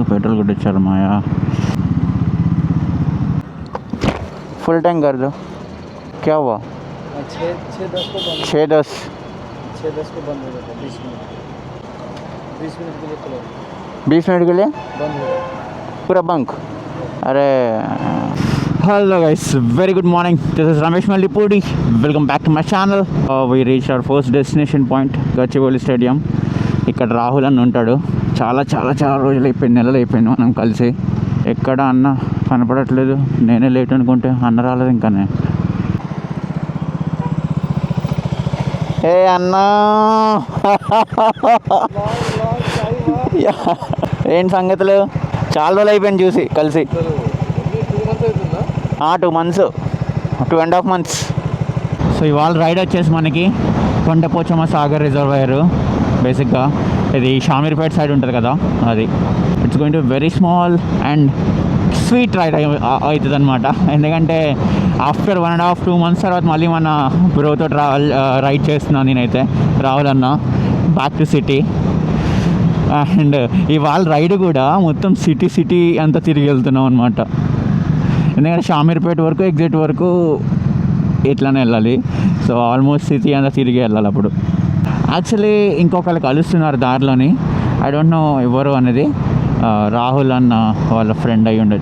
Petrol కొట్టించారు మాయా. Full tank कर दो. क्या हुआ? 6:10 को बंद. 6:10 को बंद हो जाता है. 20 मिनट के लिए खुला. 20 मिनट के लिए बंद हो जाता है पूरा बंक. अरे hello guys, very good morning. This is Ramesh Mallipudi. Welcome back to my channel. We reached our first destination point, Gachibowli Stadium. ఇక్కడ రాహుల్ అన్న ఉంటాడు. చాలా చాలా చాలా రోజులు అయిపోయింది, నెలలు అయిపోయింది మనం కలిసి. ఎక్కడ అన్న కనపడట్లేదు. నేనే లేట్ అనుకుంటే అన్న రాలేదు. ఇంకా ఏ అన్నా ఏంటి సంగతులు? చాలా రోజులు అయిపోయింది చూసి కలిసి. 2 months, 2.5 months. సో ఇవాళ రైడ్ వచ్చేసి మనకి కొండపోచమ్మ సాగర్ రిజర్వాయర్. బేసిక్గా ఇది షామీర్పేట్ సైడ్ ఉంటుంది కదా, అది. It's going to very small and sweet ride అవుతుంది అనమాట. ఎందుకంటే ఆఫ్టర్ 1.5-2 months తర్వాత మళ్ళీ మన బ్రోతో రైడ్ చేస్తున్నాను నేనైతే, రాహుల్ అన్న, బ్యాక్ టు సిటీ. అండ్ ఇవాళ రైడ్ కూడా మొత్తం సిటీ అంతా తిరిగి వెళ్తున్నాం అనమాట. ఎందుకంటే షామీర్పేట వరకు ఎగ్జిట్ వరకు ఇట్లానే వెళ్ళాలి. సో ఆల్మోస్ట్ సిటీ అంతా తిరిగి వెళ్ళాలి. అప్పుడు యాక్చువల్లీ ఇంకొకళ్ళు కలుస్తున్నారు దారిలోని. ఐ డోంట్ నో ఎవరు అనేది. రాహుల్ అన్న వాళ్ళ ఫ్రెండ్ అయ్యి ఉండే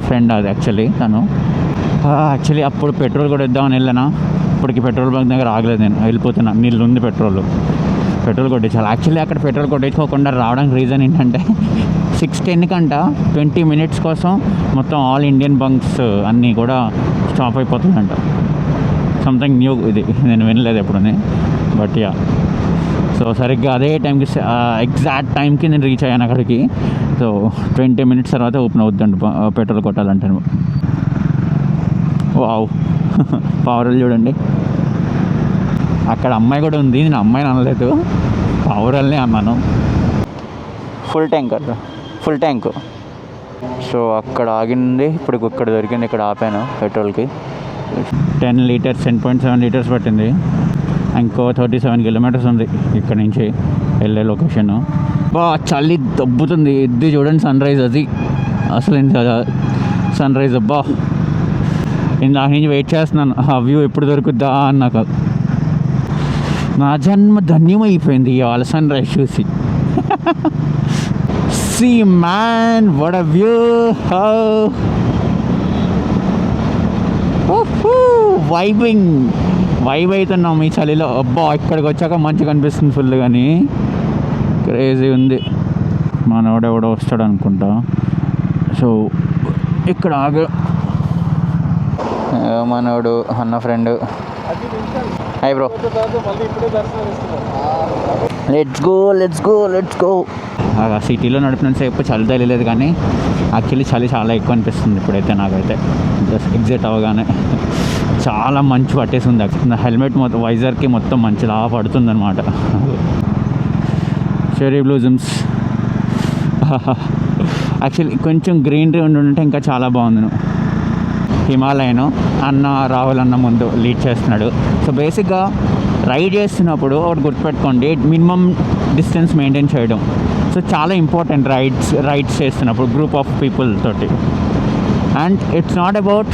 ఫ్రెండ్ అది యాక్చువల్లీ. తను యాక్చువల్లీ అప్పుడు పెట్రోల్ కూడా ఇద్దామని వెళ్ళానా. ఇప్పటికి పెట్రోల్ బంక్ దగ్గర ఆగలేదు, నేను వెళ్ళిపోతున్నా. నీళ్ళు ఉంది పెట్రోల్ కొట్టించాలి. యాక్చువల్లీ అక్కడ పెట్రోల్ కొట్టించుకోకుండా రావడానికి రీజన్ ఏంటంటే 6:10 కంట 20 minutes కోసం మొత్తం ఆల్ ఇండియన్ బంక్స్ అన్నీ కూడా స్టాప్ అయిపోతుందంట. సంథింగ్ న్యూ ఇది, నేను వినలేదు ఎప్పుడని. బట్ యా, సో సరిగ్గా అదే టైంకి ఎగ్జాక్ట్ టైంకి నేను రీచ్ అయ్యాను అక్కడికి. సో 20 minutes తర్వాత ఓపెన్ అవుతుందండి పెట్రోల్ కొట్టాలంటే. వావ్, పవర్లు చూడండి. అక్కడ అమ్మాయి కూడా ఉంది, నేను అమ్మాయిని అనలేదు, పవర్ల్ని అన్నాను. Full tank. సో అక్కడ ఆగింది. ఇప్పుడు ఇక్కడ దొరికింది, ఇక్కడ ఆపాను పెట్రోల్కి. 10 liters, 10.7 liters పట్టింది. ఇంకో 37 kilometers ఉంది ఇక్కడ నుంచి వెళ్ళే లొకేషన్. చలి దబ్బుతుంది. ఇది చూడండి సన్ రైజ్, అది అసలు సన్ రైజ్. అబ్బా, ఇందాక నుంచి వెయిట్ చేస్తున్నాను ఆ వ్యూ ఎప్పుడు దొరుకుద్దా అన్నాక. నా జన్మ ధన్యమైపోయింది ఇవాళ సన్ రైజ్ చూసి. See man, what a view! Vibe అవుతున్నాం ఈ చలిలో. అబ్బా, ఇక్కడికి వచ్చాక మంచిగా అనిపిస్తుంది ఫుల్. కానీ క్రేజీ ఉంది. మనోడెవడో వస్తాడు అనుకుంటా. సో ఇక్కడ మనోడు అన్న friend. Hi bro, let's go. సిటీలో నడిపినంతసేపు చలి తెలియలేదు, కానీ యాక్చువల్లీ చలి చాలా ఎక్కువ అనిపిస్తుంది ఇప్పుడైతే నాకైతే. జస్ట్ ఎగ్జిట్ అవ్వగానే చాలా మంచు పట్టేసింది. నా హెల్మెట్ మొత్తం, వైజర్కి మొత్తం మంచులా పడుతుంది అనమాట. చెరీ బ్లూజమ్స్. యాక్చువల్లీ కొంచెం గ్రీనరీ ఉంటే ఇంకా చాలా బాగుంది. హిమాలయను అన్న, రాహుల్ అన్న ముందు లీడ్ చేస్తున్నాడు. సో బేసిక్గా రైడ్ చేస్తున్నప్పుడు ఒకటి గుర్తుపెట్టుకోండి, మినిమం డిస్టెన్స్ మెయింటైన్ చేయడం. సో చాలా ఇంపార్టెంట్ రైడ్స్ చేస్తున్నప్పుడు గ్రూప్ ఆఫ్ పీపుల్ తోటి. అండ్ ఇట్స్ నాట్ అబౌట్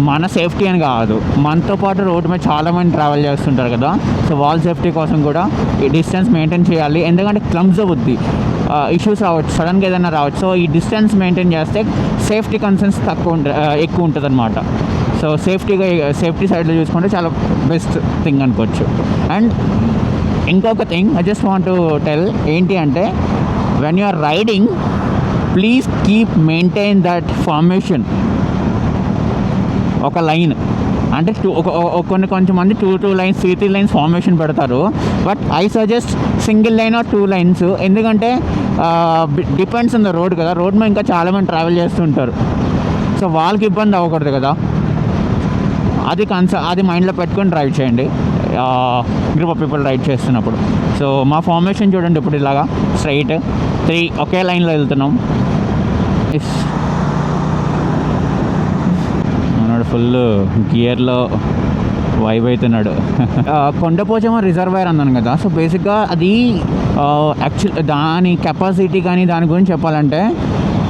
మన సేఫ్టీ అని కాదు, మనతో పాటు రోడ్డు మీద చాలామంది ట్రావెల్ చేస్తుంటారు కదా. సో వాళ్ళ సేఫ్టీ కోసం కూడా ఈ డిస్టెన్స్ మెయింటైన్ చేయాలి. ఎందుకంటే క్లమ్స్ అవుద్ది, ఇష్యూస్ రావచ్చు, సడన్గా ఏదైనా రావచ్చు. సో ఈ డిస్టెన్స్ మెయింటైన్ చేస్తే సేఫ్టీ కన్సర్న్స్ ఎక్కువ ఉంటుంది అనమాట. సో సేఫ్టీ సైడ్లో చూసుకుంటే చాలా బెస్ట్ థింగ్ అనుకోవచ్చు. అండ్ ఇంకొక thing I just want to tell ఏంటి అంటే, when you are riding please keep maintain that formation. ఒక లైన్ అంటే కొంచెమంది 2 lines 3 lines ఫార్మేషన్ పెడతారు. But I suggest single line or 2 lines. ఎందుకంటే డిపెండ్స్ ఆన్ ద రోడ్ కదా, road మీద ఇంకా చాలామంది ట్రావెల్ చేస్తుంటారు. సో వాళ్ళకి ఇబ్బంది అవ్వకూడదు కదా, అది మైండ్లో పెట్టుకొని డ్రైవ్ చేయండి గ్రూప్ ఆఫ్ పీపుల్ రైడ్ చేస్తున్నప్పుడు. సో మా ఫార్మేషన్ చూడండి, ఇప్పుడు ఇలాగా స్ట్రైట్ 3 ఒకే లైన్లో వెళ్తున్నాం. మనోడు ఫుల్ గియర్లో వైబ్ అవుతున్నాడు. కొండపోచమ్మ రిజర్వాయర్ అన్నాను కదా. సో బేసిక్గా అది యాక్చువల్ దాని కెపాసిటీ కానీ దాని గురించి చెప్పాలంటే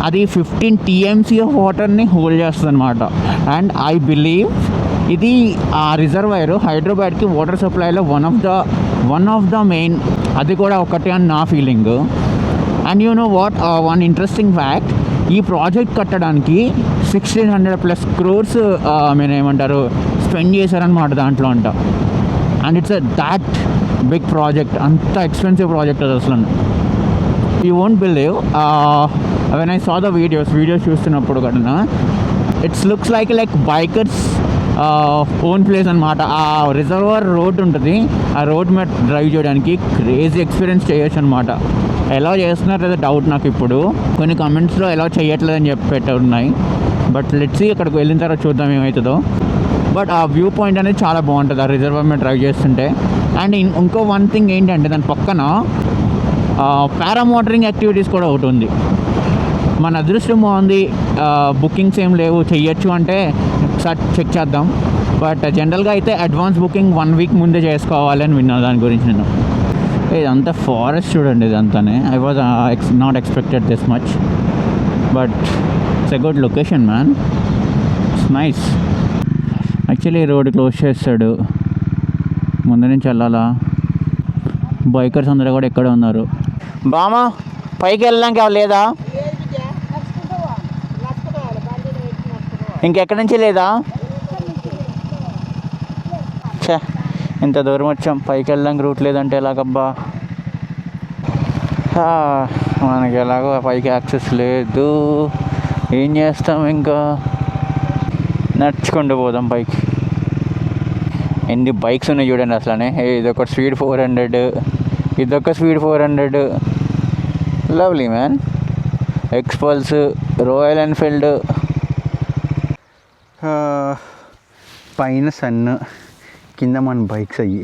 అది 15 TMC ఆఫ్ వాటర్ని హోల్డ్ చేస్తుంది అనమాట. అండ్ ఐ బిలీవ్ ఇది ఆ రిజర్వాయర్ హైదరాబాద్కి వాటర్ సప్లైలో వన్ ఆఫ్ ద మెయిన్, అది కూడా ఒకటి అని నా feeling. And you know what, one interesting fact, ఈ ప్రాజెక్ట్ కట్టడానికి 1600+ crores మీరు ఏమంటారు స్పెండ్ చేశారనమాట దాంట్లో అంట. And it's that big project, అంత ఎక్స్పెన్సివ్ ప్రాజెక్ట్ అది అసలు. You won't believe, when I saw the videos చూస్తున్నప్పుడు కూడా it's looks like bikers own place అనమాట. ఆ రిజర్వర్ రోడ్ ఉంటుంది, ఆ రోడ్ మీద డ్రైవ్ చేయడానికి క్రేజీ ఎక్స్పీరియన్స్ చేయొచ్చు అనమాట. ఎలా చేస్తున్నారు లేదా డౌట్ నాకు ఇప్పుడు. కొన్ని కమెంట్స్లో ఎలా చేయట్లేదని చెప్పి ఉన్నాయి. బట్ లెట్స్ సీ, అక్కడికి వెళ్ళిన తర్వాత చూద్దాం ఏమవుతుందో. బట్ ఆ వ్యూ పాయింట్ అనేది చాలా బాగుంటుంది ఆ రిజర్వర్ మీద డ్రైవ్ చేస్తుంటే. అండ్ ఇంకో వన్ థింగ్ ఏంటంటే దాని పక్కన పారామోటరింగ్ యాక్టివిటీస్ కూడా ఒకటి ఉంది. మన అదృష్టం బాగుంది, బుకింగ్స్ ఏం లేవు, చెయ్యొచ్చు అంటే ఒకసారి చెక్ చేద్దాం. బట్ జనరల్గా అయితే అడ్వాన్స్ బుకింగ్ 1 week ముందే చేసుకోవాలని విన్నాను దాని గురించి నేను. ఇదంతా ఫారెస్ట్ చూడండి, ఇదంతానే. I was not expected this much, but it's a good location man, it's nice. Actually road close చేస్తాడు, ముందు నుంచి వెళ్ళాలా. బైకర్స్ అందరూ కూడా ఎక్కడ ఉన్నారు. బామా పైకి వెళ్ళడానికి లేదా, ఇంకెక్కడి నుంచి లేదా? చే, ఇంత దూరం వచ్చాం, పైకి వెళ్ళడానికి రూట్ లేదంటే ఎలాగబ్బా. మనకి ఎలాగో పైకి యాక్సెస్ లేదు, ఏం చేస్తాం, ఇంకా నడుచుకుంటూ పోదాం పైకి. ఎన్ని బైక్స్ ఉన్నాయి చూడండి అసలనే. ఇదొక స్పీడ్ 400, ఇదొక speed 400. Lovely man. ఎక్స్పల్స్, royal Enfield, పైన సన్, కింద మన బైక్స్ అయ్యి.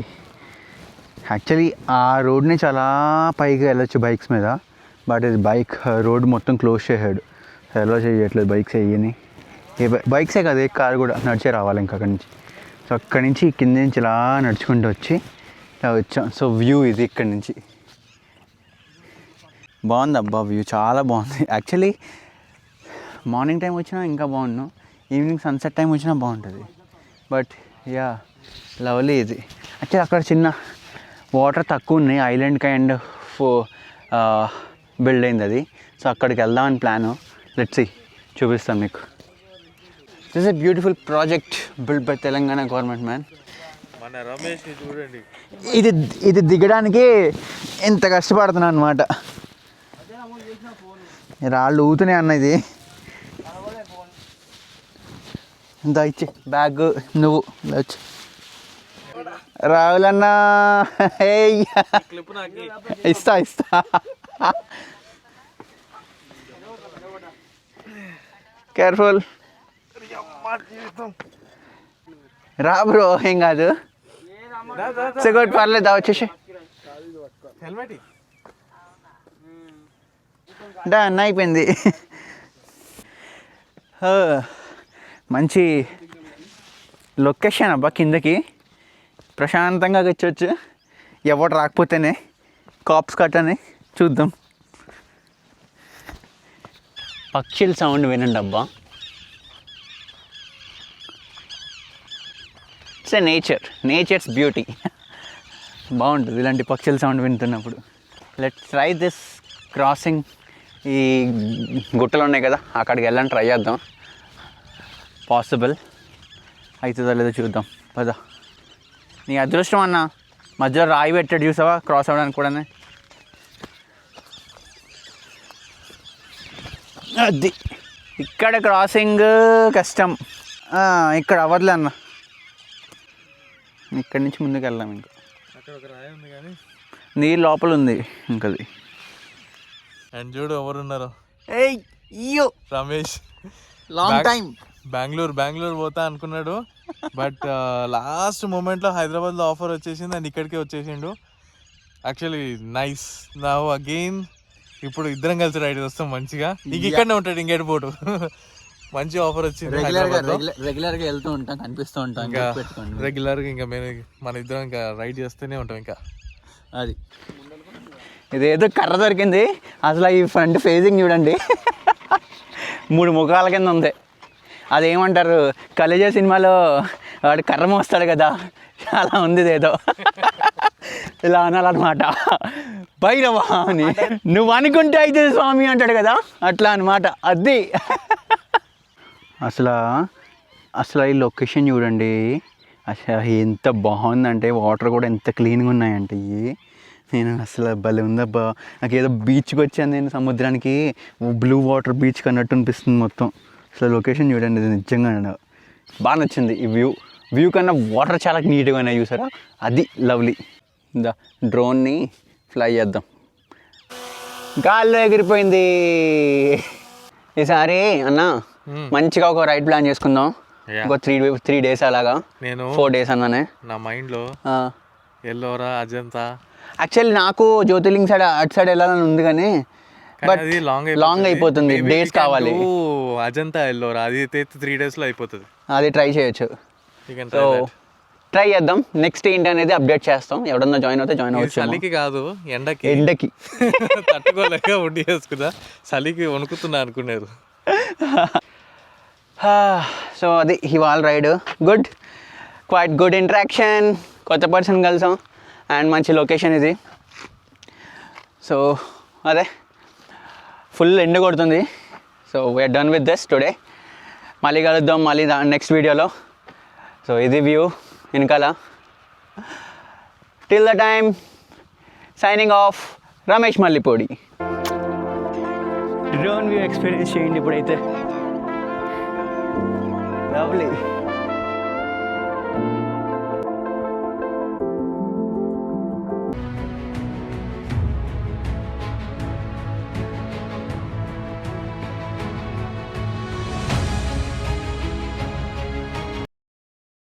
యాక్చువల్లీ ఆ రోడ్ని చాలా పైకి వెళ్ళొచ్చు బైక్స్ మీద, బట్ ఇది రోడ్ మొత్తం క్లోజ్ చేసాడు, ఎలా చేయట్లేదు బైక్స్ అయ్యని. బైక్సే కాదు, ఏ కార్ కూడా నడిచే రావాలి ఇంకా అక్కడి నుంచి. సో అక్కడి నుంచి కింద నుంచి ఇలా నడుచుకుంటూ వచ్చి ఇలా వచ్చాం. సో వ్యూ ఇది ఇక్కడి నుంచి. బాగుంది అబ్బా, వ్యూ చాలా బాగుంది. యాక్చువల్లీ మార్నింగ్ టైం వచ్చినా ఇంకా బాగుండు, ఈవినింగ్ సన్సెట్ టైం వచ్చినా బాగుంటుంది. బట్ యా, లవ్లీ ఇది. యాక్చువల్లీ అక్కడ చిన్న వాటర్ తక్కువ ఉన్నాయి, ఐలాండ్ కైండ్ బిల్డ్ అయింది అది. సో అక్కడికి వెళ్దామని ప్లాను. లెట్స్ సీ, చూపిస్తాను మీకు. This is a beautiful project build by Telangana government man. మన రమేష్ చూడండి, ఇది దిగడానికి ఎంత కష్టపడుతున్నాను అనమాట. రాళ్ళు ఊతున్నాయి అన్న. ఇది ఇంత ఇచ్చి బ్యాగ్ నువ్వు వచ్చి రావులన్నా, ఇస్తా కేర్ఫుల్. రా బ్రో, ఏం కాదు, సిగరెట్ పర్లేదు, వచ్చేసి డన్ అయిపోయింది. మంచి లొకేషన్ అబ్బా, కిందకి ప్రశాంతంగా వచ్చవచ్చు. ఎవరు రాకపోతేనే, కాప్స్ కట్టని చూద్దాం. పక్షుల సౌండ్ వినండి అబ్బా. It's a nature's beauty. బాగుంటుంది ఇలాంటి పక్షుల సౌండ్ వింటున్నప్పుడు. Let's try this crossing. ఈ గుట్టలు ఉన్నాయి కదా, అక్కడికి వెళ్ళాలని ట్రై చేద్దాం. పాసిబుల్ అవుతుందో లేదో చూద్దాం. పద. నీ అదృష్టం అన్న, మధ్యలో రాయి పెట్టాడు చూసావా క్రాస్ అవ్వడానికి కూడా. అది ఇక్కడ క్రాసింగ్ కష్టం, ఇక్కడ అవ్వదులే అన్న. ఇక్కడి నుంచి ముందుకు వెళ్దాం. ఇంకా నీరు లోపల ఉంది ఇంకది. అండ్ చూడు ఎవరున్నారు, రమేష్. లాంగ్ టైం బెంగళూరు పోతా అనుకున్నాడు, బట్ లాస్ట్ మూమెంట్లో హైదరాబాద్లో ఆఫర్ వచ్చేసింది అండ్ ఇక్కడికే వచ్చేసిండు. Actually nice. నౌ అగైన్ ఇప్పుడు ఇద్దరం కలిసి రైడ్ వస్తాం మంచిగా. ఇక్కడనే ఉంటాడు, ఇంకెటు పోటు. మంచి ఆఫర్ వచ్చింది. రెగ్యులర్గా వెళ్తూ ఉంటాం, కనిపిస్తూ ఉంటాం. ఇంకా రెగ్యులర్గా ఇంకా మన ఇద్దరం ఇంకా రైడ్ చేస్తూనే ఉంటాం. ఇంకా అది ఇదేదో కర్ర దొరికింది అసలు. ఈ ఫ్రంట్ ఫేసింగ్ చూడండి 3 ముఖాల కింద ఉంది. అదేమంటారు కలేజా సినిమాలో వాడు కర్ర మోస్తాడు కదా, అలా ఉంది ఇదేదో. ఇలా అనాలన్నమాట. భైరవా అని నువ్వు అనుకుంటే అయితే స్వామి అంటాడు కదా, అట్లా అనమాట. అది అసలు ఈ లొకేషన్ చూడండి. అసలు ఎంత బాగుందంటే వాటర్ కూడా ఎంత క్లీన్గా ఉన్నాయంటే ఇవి. నేను అసలు భలే ఉందబ్బా. నాకు ఏదో బీచ్కి వచ్చాను నేను, సముద్రానికి, బ్లూ వాటర్ బీచ్ అన్నట్టు అనిపిస్తుంది మొత్తం. అసలు లొకేషన్ చూడండి, ఇది నిజంగా బాగా నచ్చింది. ఈ వ్యూ కన్నా వాటర్ చాలా నీట్గా ఉన్నాయి చూసారా, అది లవ్లీ. ఇందా డ్రోన్ని ఫ్లై చేద్దాం. గాల్లో ఎగిరిపోయింది. ఈసారి అన్న మంచిగా ఒక రైడ్ ప్లాన్ చేసుకుందాం. ఇంకో 3 days అలాగా. నేను 4 days అన్నానే నా మైండ్లో ఎల్లోరా అజంతా. యాక్చువల్లీ నాకు జ్యోతిర్లింగ్ సైడ్ అటు సైడ్ వెళ్ళాలని ఉంది కానీ బట్ లాంగ్ అయిపోతుంది, డేస్ కావాలి. అజంతా ఎల్లోరా అది 3 days అయిపోతుంది. అది ట్రై చేయొచ్చు. సో ట్రై చేద్దాం. నెక్స్ట్ ఏంటి అనేది అప్డేట్ చేస్తాం. ఎవడన్నా జాయిన్ అవుతే జాయిన్ అవ్వచ్చు. చలికి కాదు, ఎండకి తట్టుకోలేక ఉండి చేసుకున్నా. చలికి వణుకుతున్నా అనుకున్నారు. సో అది ఇవాళ రైడ్. క్వైట్ గుడ్ ఇంట్రాక్షన్, కొత్త పర్సన్ కలిసాం అండ్ మంచి లొకేషన్ ఇది. సో అదే ఫుల్ ఎండ కొడుతుంది. So we are done with this today. మళ్ళీ కలుద్దాం మళ్ళీ నెక్స్ట్ వీడియోలో. సో ఇది వ్యూ వెనకాల. Till the time signing off, Ramesh Mallipudi. Drone view experience చేయండి ఇప్పుడైతే. లవ్లీ.